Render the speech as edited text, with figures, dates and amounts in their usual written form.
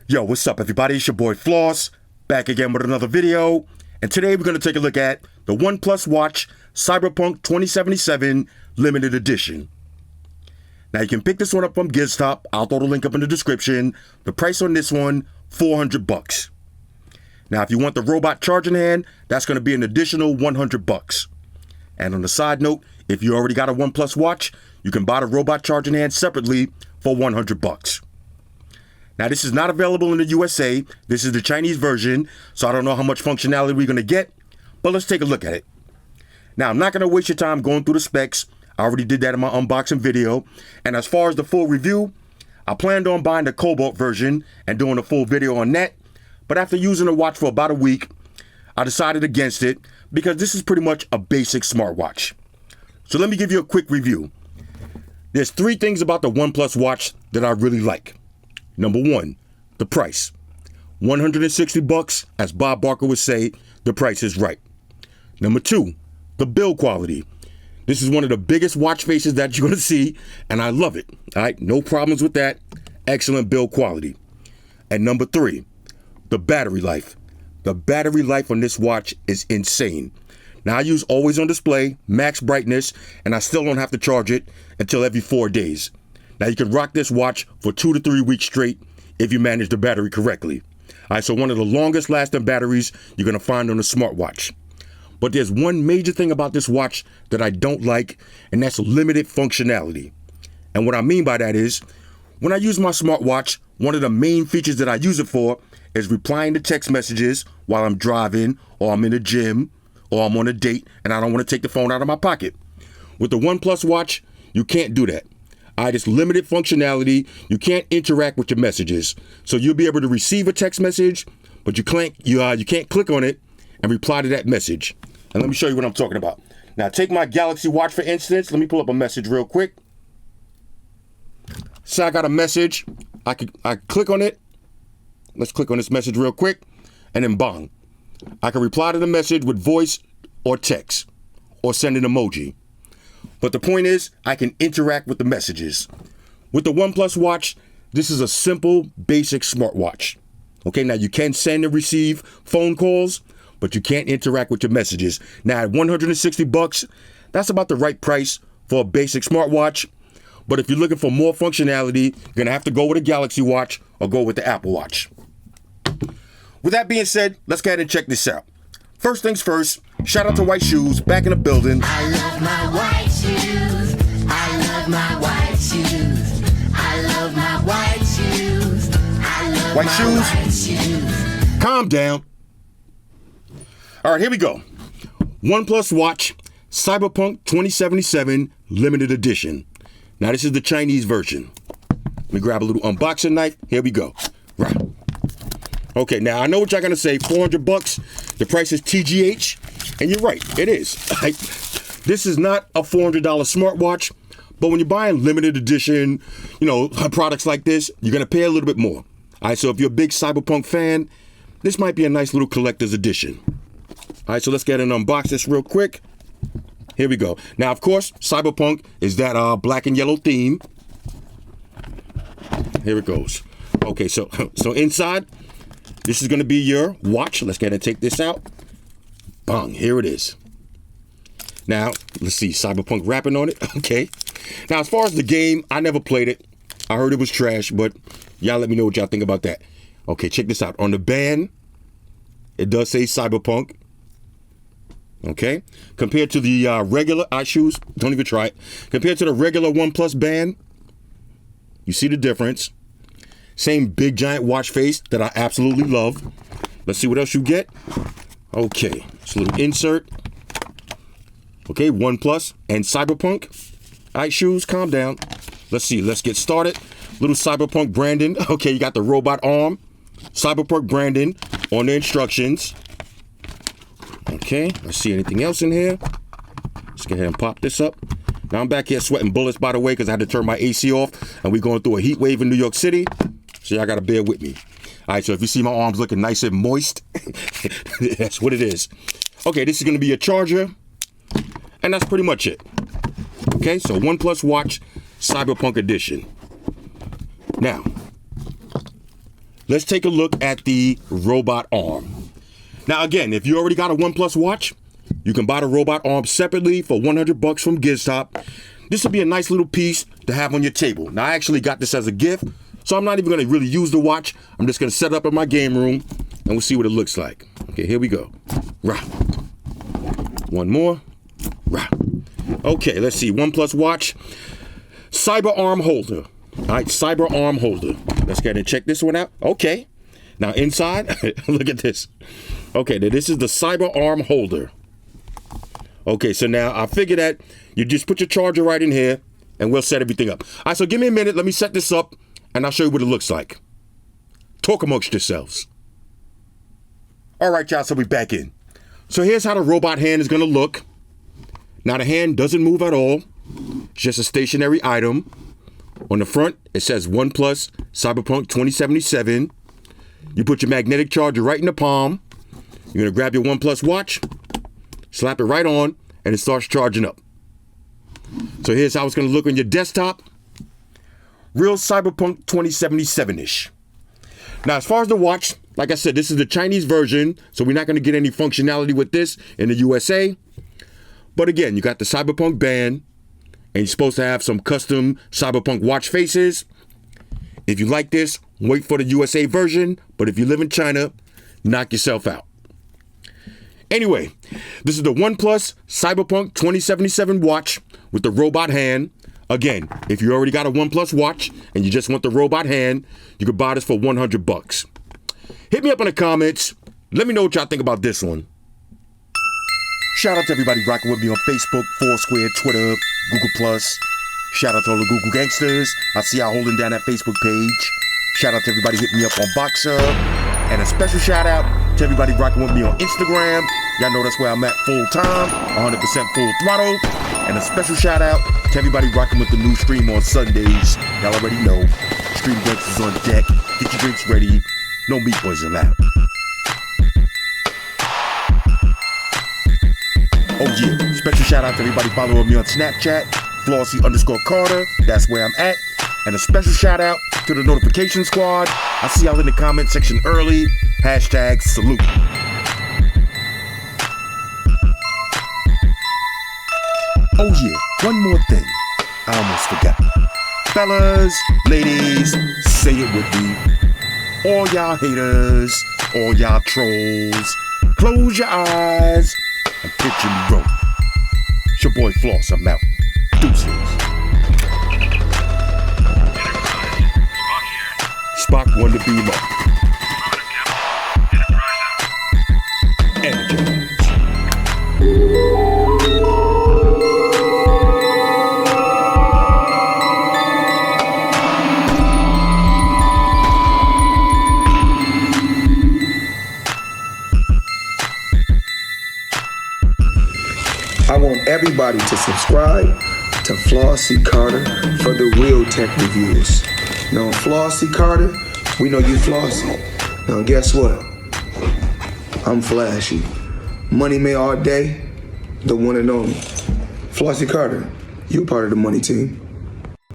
Yo, what's up everybody? It's your boy Floss, back again with another video. And today we're going to take a look at the OnePlus Watch Cyberpunk 2077 Limited Edition. Now you can pick this one up from GizTop. I'll throw the link up in the description. The price on this one, $400. Now if you want the robot charging hand, that's going to be an additional $100. And on the side note, if you already got a OnePlus watch, you can buy the robot charging hand separately for $100. Now, this is not available in the USA. This is the Chinese version, so I don't know how much functionality we're going to get, but let's take a look at it. Now, I'm not going to waste your time going through the specs. I already did that in my unboxing video. And as far as the full review, I planned on buying the Cobalt version and doing a full video on that. But after using the watch for about a week, I decided against it because this is pretty much a basic smartwatch. So let me give you a quick review. There's 3 things about the OnePlus watch that I really like. Number 1, the price. $160, as Bob Barker would say, the price is right. Number 2, the build quality. This is one of the biggest watch faces that you're going to see, and I love it. All right, no problems with that. Excellent build quality. And number 3, the battery life. The battery life on this watch is insane. Now I use always on display, max brightness, and I still don't have to charge it until every 4 days. Now you can rock this watch for 2 to 3 weeks straight if you manage the battery correctly. All right, so one of the longest lasting batteries you're gonna find on a smartwatch. But there's one major thing about this watch that I don't like, and that's limited functionality. And what I mean by that is, when I use my smartwatch, one of the main features that I use it for is replying to text messages while I'm driving, or I'm in the gym, or I'm on a date, and I don't wanna take the phone out of my pocket. With the OnePlus watch, you can't do that. It's limited functionality. You can't interact with your messages. So you'll be able to receive a text message, but you can't click on it and reply to that message. And let me show you what I'm talking about. Now take my Galaxy watch for instance. Let me pull up a message real quick. So I got a message. I click on it. Let's click on this message real quick, and then bang. I can reply to the message with voice or text, or send an emoji. But the point is, I can interact with the messages. With the OnePlus watch, this is a simple, basic smartwatch. Okay, now you can send and receive phone calls, but you can't interact with your messages. Now at $160, that's about the right price for a basic smartwatch. But if you're looking for more functionality, you're gonna have to go with a Galaxy watch or go with the Apple Watch. With that being said, let's go ahead and check this out. First things first, shout out to White Shoes, back in the building. I love my white shoes. I love my white shoes. I love my white shoes. I love White my shoes? white shoes. Calm down. All right, here we go. OnePlus Watch Cyberpunk 2077 Limited Edition. Now this is the Chinese version. Let me grab a little unboxing knife. Here we go. Right. Okay, now I know what y'all gonna say, $400, the price is TGH, and you're right, it is. This is not a $400 smartwatch, but when you're buying limited edition, products like this, you're gonna pay a little bit more. All right, so if you're a big Cyberpunk fan, this might be a nice little collector's edition. All right, so let's get and unbox this real quick. Here we go. Now, of course, Cyberpunk is that black and yellow theme. Here it goes. Okay, so inside, this is going to be your watch. Let's go ahead and take this out. Bang, here it is. Now, let's see, Cyberpunk wrapping on it. Okay. Now, as far as the game, I never played it. I heard it was trash, but y'all let me know what y'all think about that. Okay, check this out. On the band, it does say Cyberpunk. Okay. Compared to the regular shoes, don't even try it. Compared to the regular OnePlus band, you see the difference. Same big giant watch face that I absolutely love. Let's see what else you get. Okay, it's a little insert. Okay, OnePlus and Cyberpunk. All right, shoes, calm down. Let's see, let's get started. Little Cyberpunk branding. Okay, you got the robot arm. Cyberpunk branding on the instructions. Okay, let's see anything else in here. Let's go ahead and pop this up. Now I'm back here sweating bullets, by the way, because I had to turn my AC off, and we're going through a heat wave in New York City. So y'all gotta bear with me. All right, so if you see my arms looking nice and moist, that's what it is. Okay, this is gonna be a charger, and that's pretty much it. Okay, so OnePlus Watch Cyberpunk Edition. Now, let's take a look at the robot arm. Now again, if you already got a OnePlus watch, you can buy the robot arm separately for $100 from GizTop. This will be a nice little piece to have on your table. Now I actually got this as a gift, so I'm not even gonna really use the watch. I'm just gonna set it up in my game room and we'll see what it looks like. Okay, here we go. Rah. One more. Rah. Okay, let's see. OnePlus watch. Cyber arm holder. All right, cyber arm holder. Let's go ahead and check this one out. Okay. Now inside, look at this. Okay, now this is the cyber arm holder. Okay, so now I figure that you just put your charger right in here and we'll set everything up. All right, so give me a minute. Let me set this up and I'll show you what it looks like. Talk amongst yourselves. All right, y'all, so we're back in. So here's how the robot hand is gonna look. Now the hand doesn't move at all. It's just a stationary item. On the front, it says OnePlus Cyberpunk 2077. You put your magnetic charger right in the palm. You're gonna grab your OnePlus watch, slap it right on, and it starts charging up. So here's how it's gonna look on your desktop. Real Cyberpunk 2077-ish. Now, as far as the watch, like I said, this is the Chinese version, so we're not gonna get any functionality with this in the USA. But again, you got the Cyberpunk band, and you're supposed to have some custom Cyberpunk watch faces. If you like this, wait for the USA version, but if you live in China, knock yourself out. Anyway, this is the OnePlus Cyberpunk 2077 watch with the robot hand. Again, if you already got a OnePlus watch and you just want the robot hand, you could buy this for $100. Hit me up in the comments. Let me know what y'all think about this one. Shout out to everybody rocking with me on Facebook, Foursquare, Twitter, Google+. Shout out to all the Google gangsters. I see y'all holding down that Facebook page. Shout out to everybody hitting me up on Boxer. And a special shout out to everybody rocking with me on Instagram. Y'all know that's where I'm at full time, 100% full throttle. And a special shout out to everybody rocking with the new stream on Sundays. Y'all already know. Stream gangsters on deck. Get your drinks ready. No meat boys allowed. Oh yeah, special shout out to everybody following me on Snapchat, Flossy_Carter, that's where I'm at. And a special shout out to the notification squad. I see y'all in the comment section early. Hashtag salute. Oh yeah, one more thing. I almost forgot. Fellas, ladies, say it with me. All y'all haters, all y'all trolls, close your eyes and picture me roll. It's your boy Floss, I'm out. Deuces. Spock wanted to beam up. Energize. I want everybody to subscribe to Flossy Carter for the real tech reviews. Now, Flossy Carter, we know you flossy. Now, guess what? I'm flashy. Money May all day, the one and only. Flossy Carter, you part of the money team.